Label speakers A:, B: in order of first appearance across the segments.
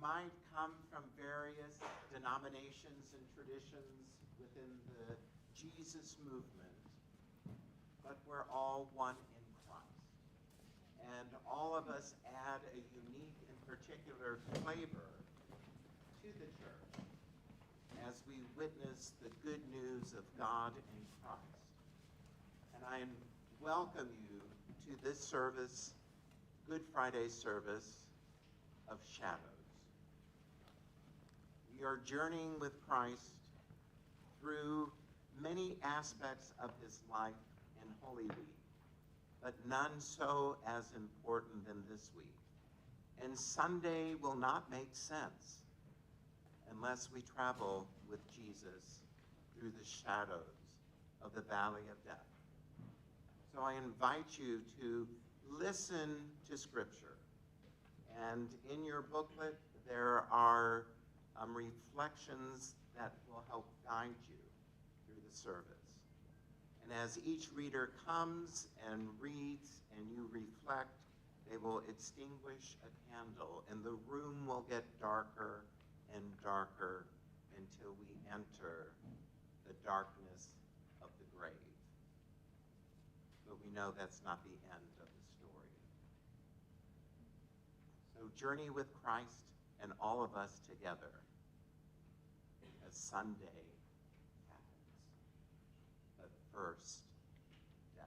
A: might come from various denominations and traditions within the Jesus movement, but we're all one in Christ. And all of us add a unique and particular flavor to the church as we witness the good news of God in Christ. And I welcome you to this service, Good Friday service of Shadows. We are journeying with Christ through many aspects of his life in Holy Week, but none so as important than this week. And Sunday will not make sense unless we travel with Jesus through the shadows of the valley of death. So I invite you to listen to Scripture. And in your booklet, there are reflections that will help guide you through the service. And as each reader comes and reads and you reflect, they will extinguish a candle and the room will get darker and darker until we enter the darkness of the grave. But we know that's not the end of the story. So journey with Christ and all of us together as Sunday happens. But first, death.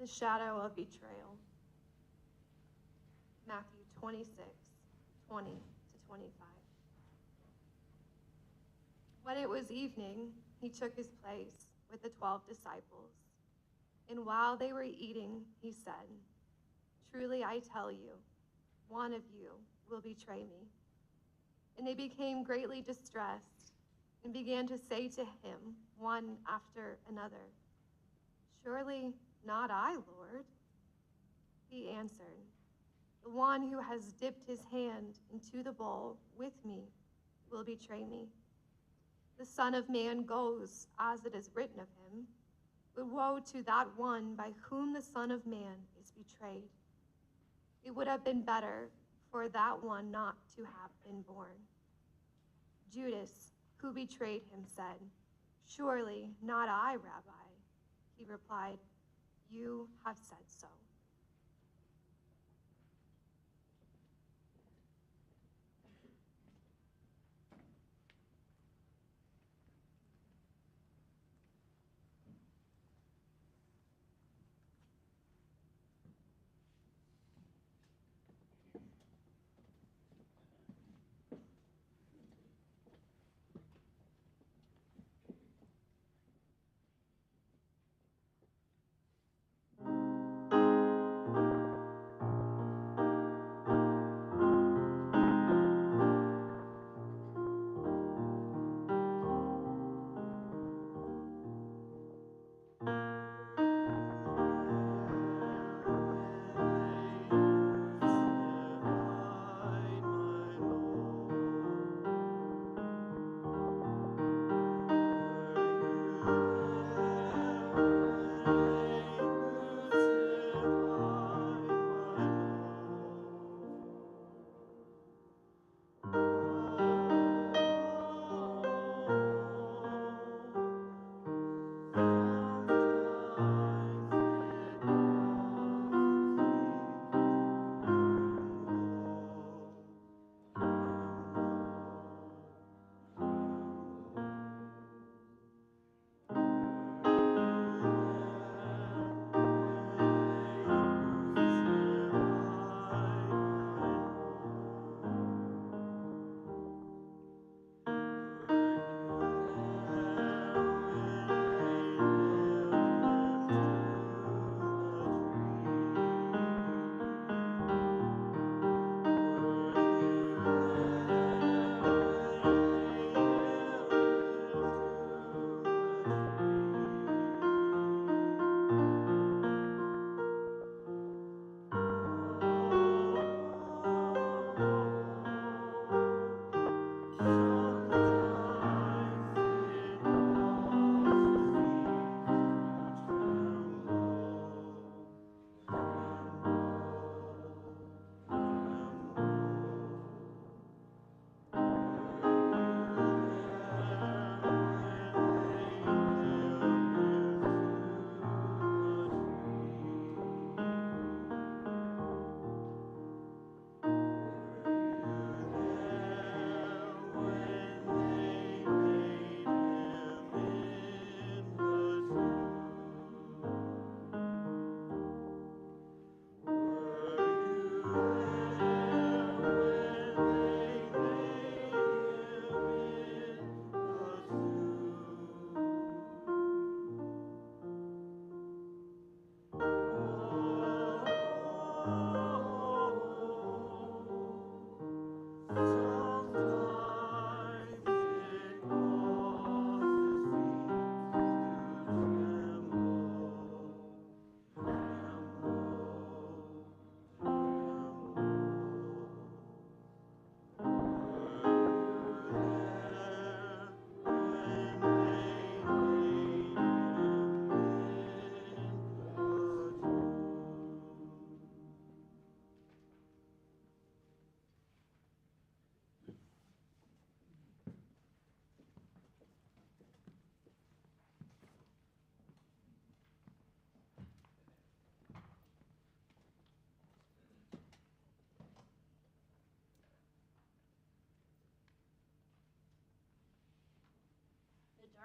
B: The shadow of betrayal. Matthew 26, 20 to 25. When it was evening, he took his place with the 12 disciples. And while they were eating, he said, "Truly I tell you, one of you will betray me." And they became greatly distressed and began to say to him, one after another, "Surely not I, Lord." He answered, "The one who has dipped his hand into the bowl with me will betray me. The Son of Man goes as it is written of him, but woe to that one by whom the Son of Man is betrayed. It would have been better for that one not to have been born." Judas, who betrayed him, said, "Surely not I, Rabbi." He replied, "You have said so."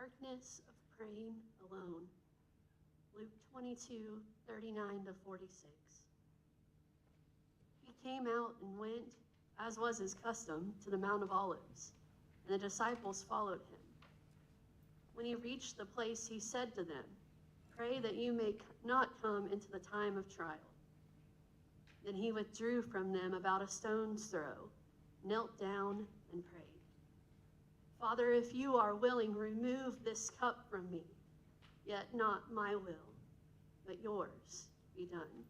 C: darkness of praying alone. Luke 22:39-46. He came out and went, as was his custom, to the Mount of Olives, and the disciples followed him. When he reached the place, he said to them, "Pray that you may not come into the time of trial." Then he withdrew from them about a stone's throw, knelt down, and prayed, "Father, if you are willing, remove this cup from me, yet not my will, but yours be done."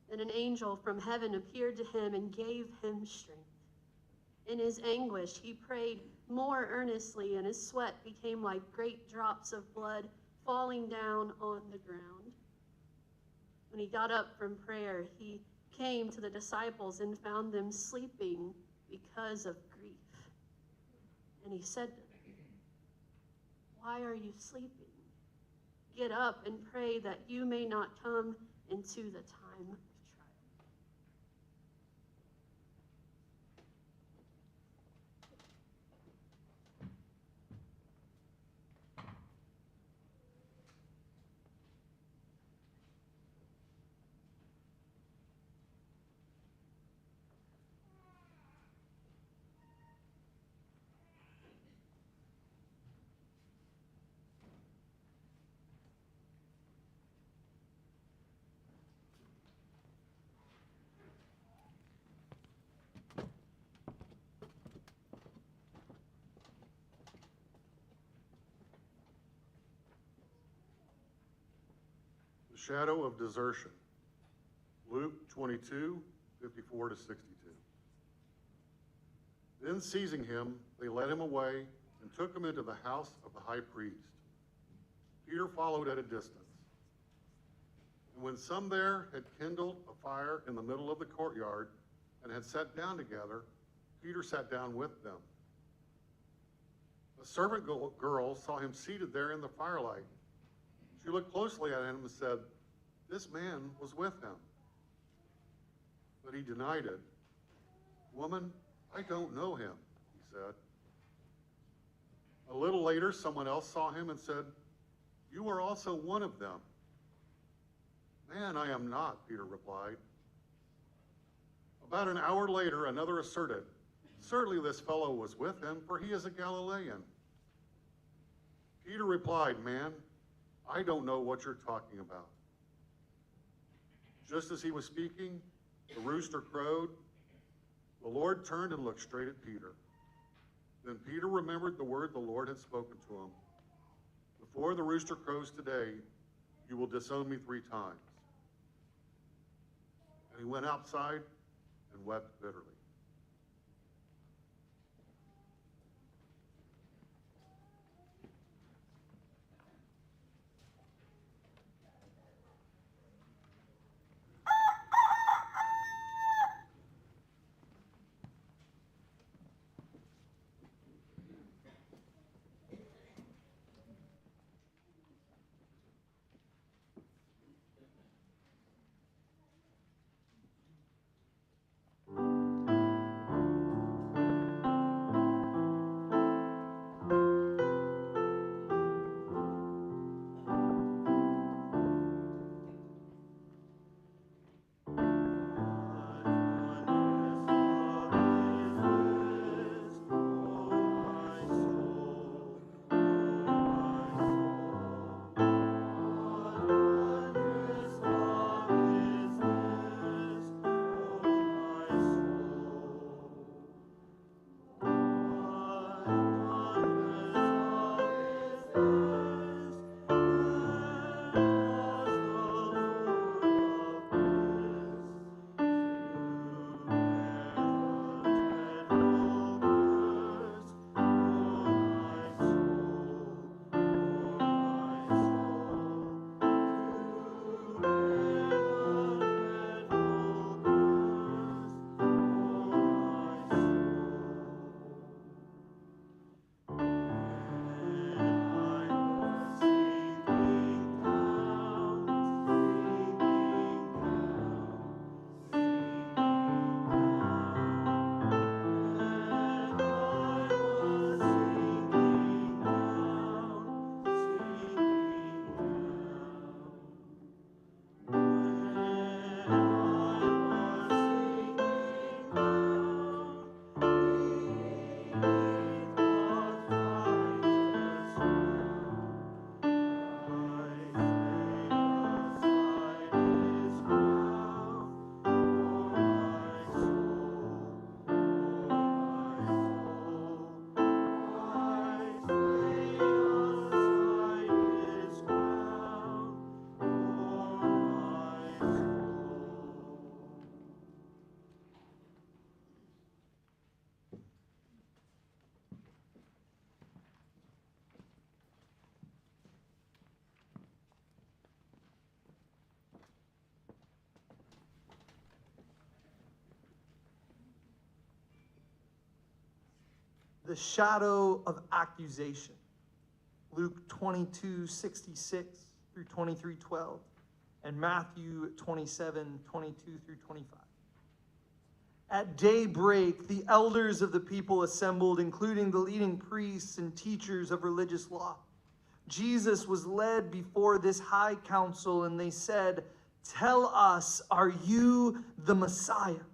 C: Then an angel from heaven appeared to him and gave him strength. In his anguish, he prayed more earnestly, and his sweat became like great drops of blood falling down on the ground. When he got up from prayer, he came to the disciples and found them sleeping because of grief. And he said to them, "Why are you sleeping? Get up and pray that you may not come into the time of trial."
D: The shadow of desertion. Luke 22:54-62. Then seizing him, they led him away and took him into the house of the high priest. Peter followed at a distance. And when some there had kindled a fire in the middle of the courtyard and had sat down together, Peter sat down with them. A servant girl saw him seated there in the firelight. She looked closely at him and said, "This man was with him." But he denied it. "Woman, I don't know him," he said. A little later, someone else saw him and said, "You are also one of them." "Man, I am not," Peter replied. About an hour later, another asserted, "Certainly this fellow was with him, for he is a Galilean." Peter replied, "Man, I don't know what you're talking about." Just as he was speaking, the rooster crowed. The Lord turned and looked straight at Peter. Then Peter remembered the word the Lord had spoken to him. "Before the rooster crows today, you will disown me 3 times." And he went outside and wept bitterly.
E: the shadow of accusation. Luke 22:66 through 23:12, and Matthew 27:22 through 25. At daybreak, the elders of the people assembled, including the leading priests and teachers of religious law. Jesus was led before this high council, and they said, "Tell us, are you the Messiah?"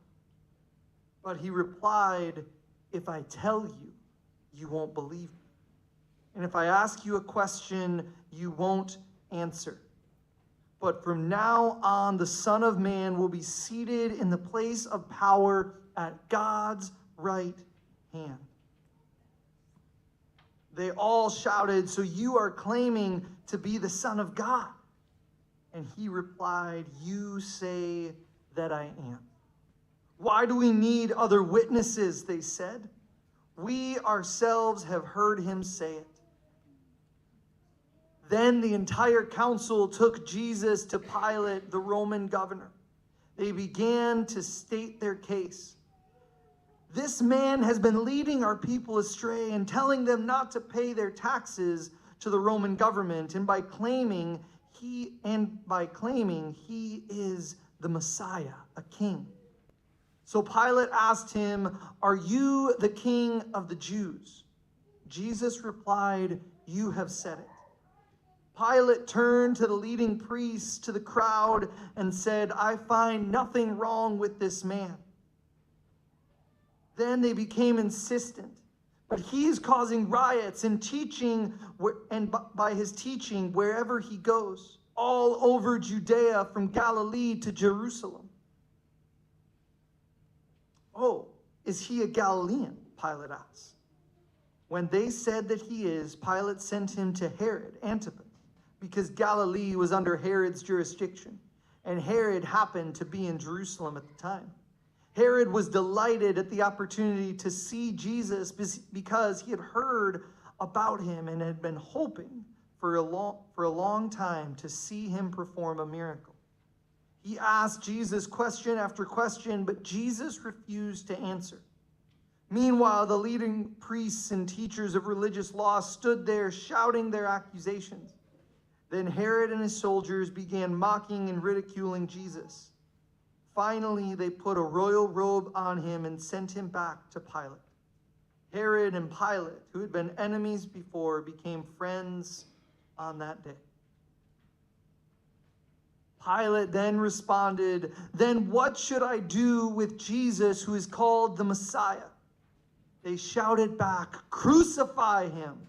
E: But he replied, "If I tell you, you won't believe me. And if I ask you a question, you won't answer. But from now on, the Son of Man will be seated in the place of power at God's right hand." They all shouted, "So you are claiming to be the Son of God?" And he replied, "You say that I am." "Why do we need other witnesses?" they said. "We ourselves have heard him say it." Then the entire council took Jesus to Pilate, the Roman governor. They began to state their case. "This man has been leading our people astray and telling them not to pay their taxes to the Roman government, and by claiming he is the Messiah, a king." So Pilate asked him, "Are you the king of the Jews?" Jesus replied, "You have said it." Pilate turned to the leading priests, to the crowd, and said, "I find nothing wrong with this man." Then they became insistent. "But he is causing riots and by his teaching wherever he goes, all over Judea from Galilee to Jerusalem." "Oh, is he a Galilean?" Pilate asked. When they said that he is, Pilate sent him to Herod Antipas, because Galilee was under Herod's jurisdiction, and Herod happened to be in Jerusalem at the time. Herod was delighted at the opportunity to see Jesus because he had heard about him and had been hoping for a long time to see him perform a miracle. He asked Jesus question after question, but Jesus refused to answer. Meanwhile, the leading priests and teachers of religious law stood there shouting their accusations. Then Herod and his soldiers began mocking and ridiculing Jesus. Finally, they put a royal robe on him and sent him back to Pilate. Herod and Pilate, who had been enemies before, became friends on that day. Pilate then responded, "Then what should I do with Jesus, who is called the Messiah?" They shouted back, "Crucify him!"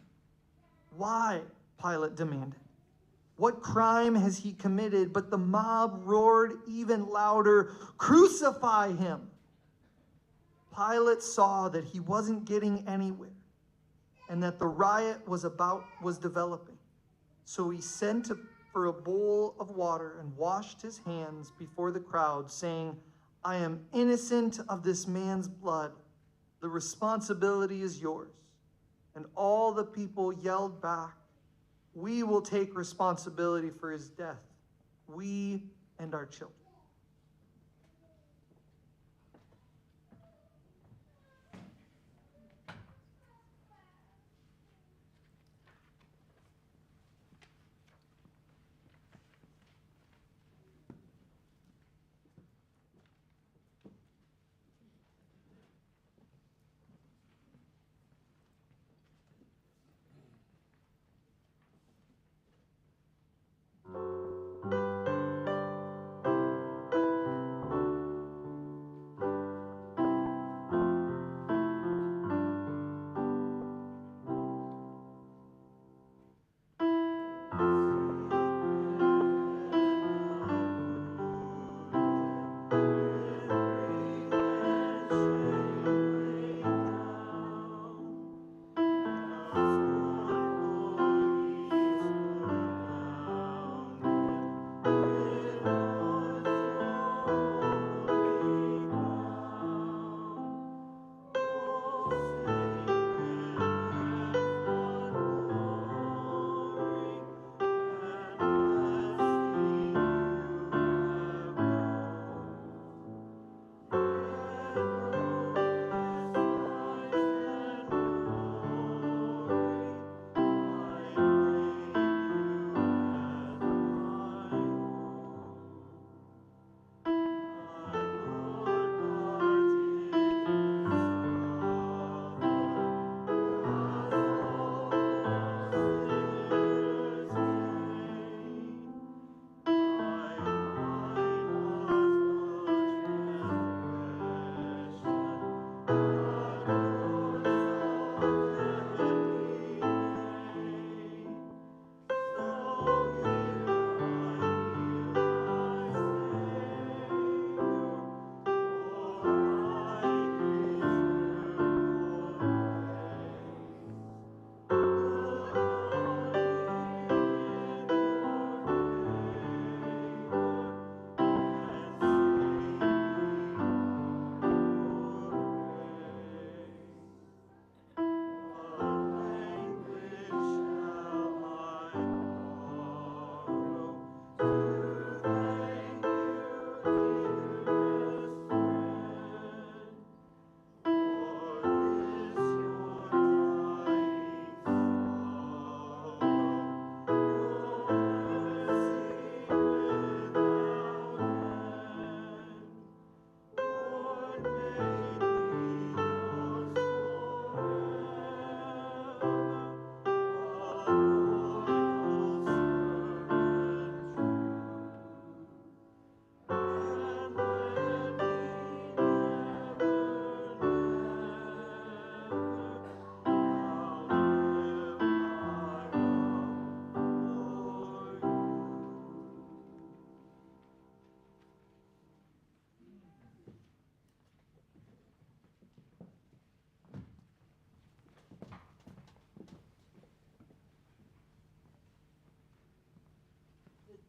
E: "Why?" Pilate demanded. "What crime has he committed?" But the mob roared even louder, "Crucify him!" Pilate saw that he wasn't getting anywhere and that the riot was developing. So he sent for a bowl of water and washed his hands before the crowd, saying, "I am innocent of this man's blood. The responsibility is yours." And all the people yelled back, "We will take responsibility for his death, we and our children."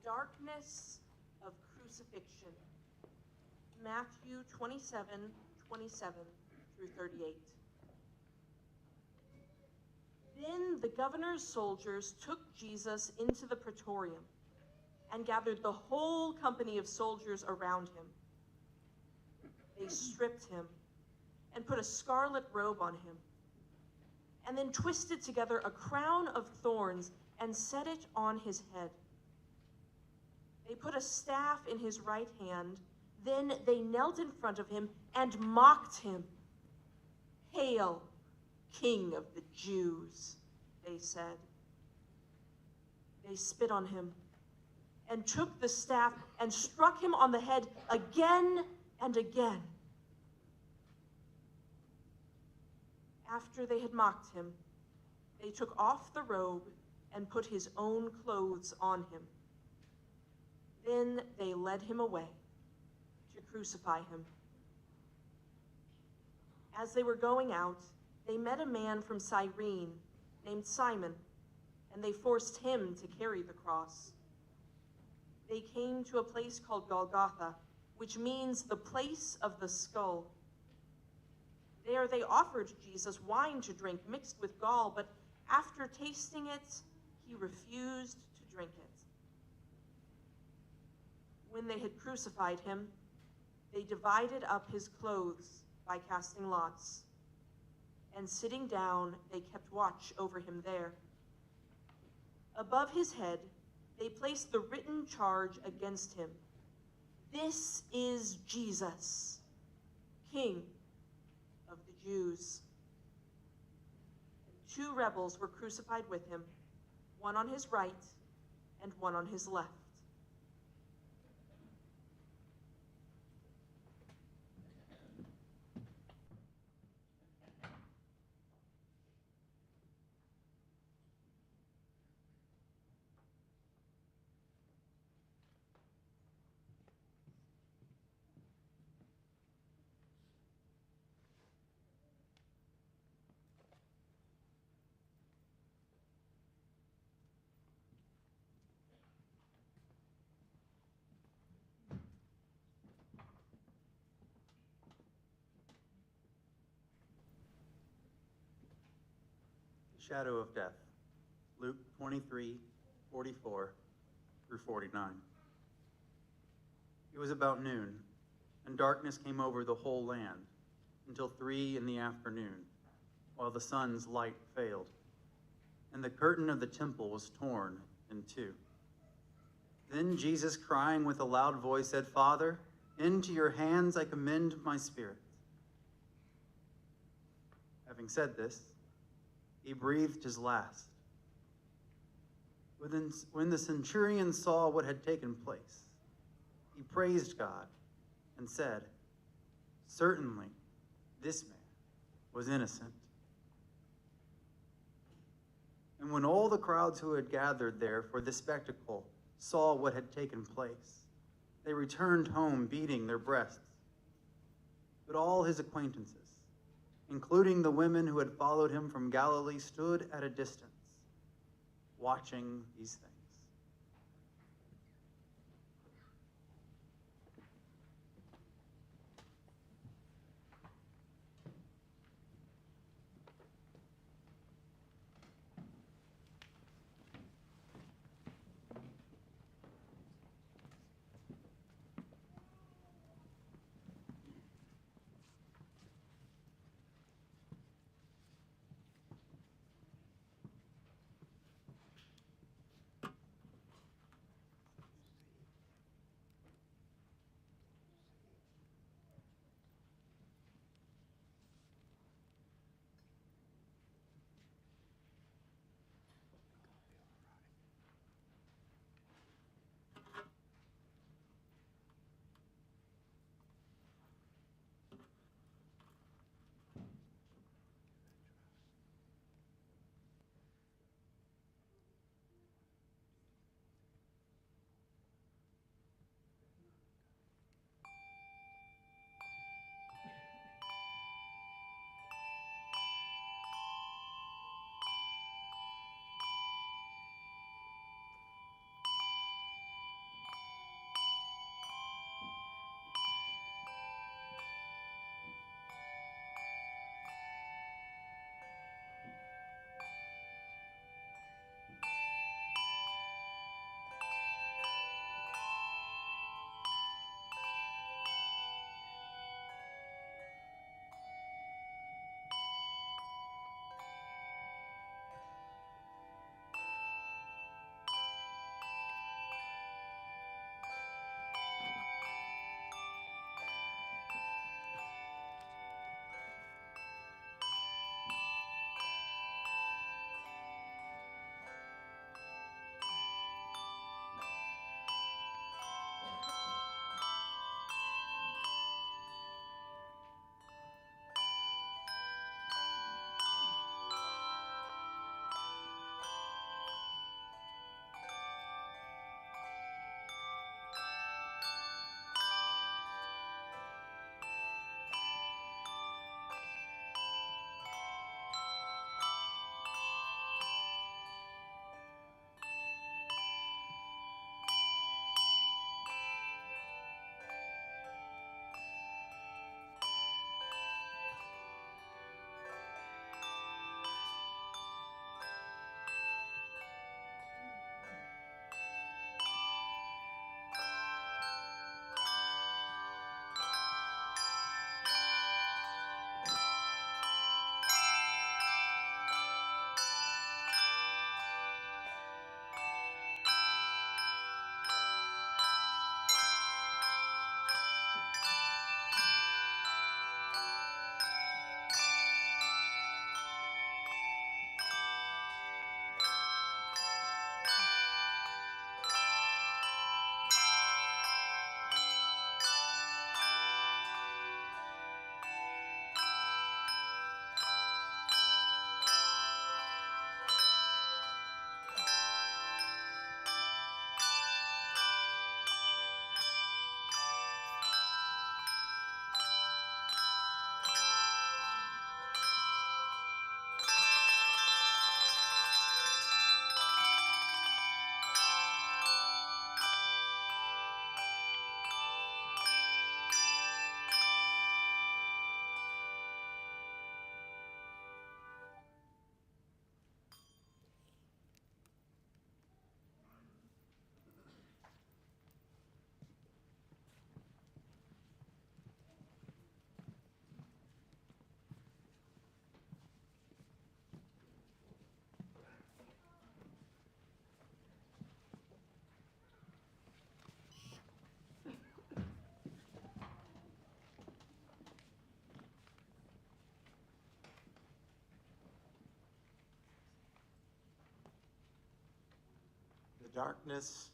F: darkness of crucifixion. Matthew 27:27 through 38. Then the governor's soldiers took Jesus into the praetorium and gathered the whole company of soldiers around him. They stripped him and put a scarlet robe on him, and then twisted together a crown of thorns and set it on his head. They put a staff in his right hand. Then they knelt in front of him and mocked him. "Hail, King of the Jews," they said. They spit on him and took the staff and struck him on the head again and again. After they had mocked him, they took off the robe and put his own clothes on him. Then they led him away to crucify him. As they were going out, they met a man from Cyrene named Simon, and they forced him to carry the cross. They came to a place called Golgotha, which means the place of the skull. There they offered Jesus wine to drink mixed with gall, but after tasting it, he refused to drink it. When they had crucified him, they divided up his clothes by casting lots, and sitting down, they kept watch over him there. Above his head, they placed the written charge against him: "This is Jesus, King of the Jews." And 2 rebels were crucified with him, one on his right and one on his left.
G: Shadow of death. Luke 23:44 through 49. It was about noon, and darkness came over the whole land until 3 in the afternoon, while the sun's light failed, and the curtain of the temple was torn in 2. Then Jesus, crying with a loud voice, said, "Father, into your hands I commend my spirit." Having said this, he breathed his last. When the centurion saw what had taken place, he praised God and said, "Certainly, this man was innocent." And when all the crowds who had gathered there for this spectacle saw what had taken place, they returned home beating their breasts. But all his acquaintances, including the women who had followed him from Galilee, stood at a distance, watching these things.
A: darkness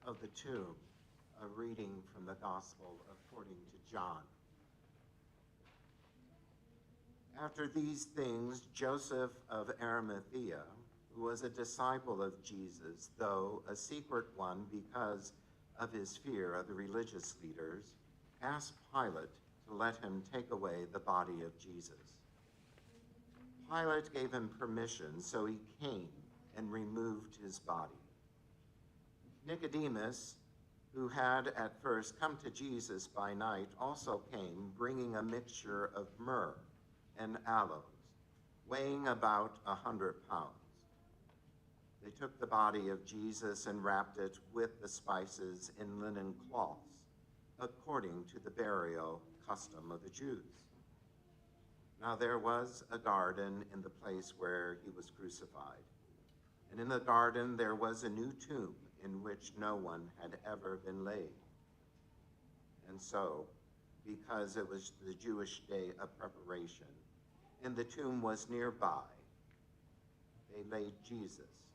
A: of the tomb, a reading from the Gospel according to John. After these things, Joseph of Arimathea, who was a disciple of Jesus, though a secret one because of his fear of the religious leaders, asked Pilate to let him take away the body of Jesus. Pilate gave him permission, so he came and removed his body. Nicodemus, who had at first come to Jesus by night, also came, bringing a mixture of myrrh and aloes, weighing about 100 pounds. They took the body of Jesus and wrapped it with the spices in linen cloths, according to the burial custom of the Jews. Now there was a garden in the place where he was crucified, and in the garden there was a new tomb in which no one had ever been laid. And so, because it was the Jewish day of preparation, and the tomb was nearby, they laid Jesus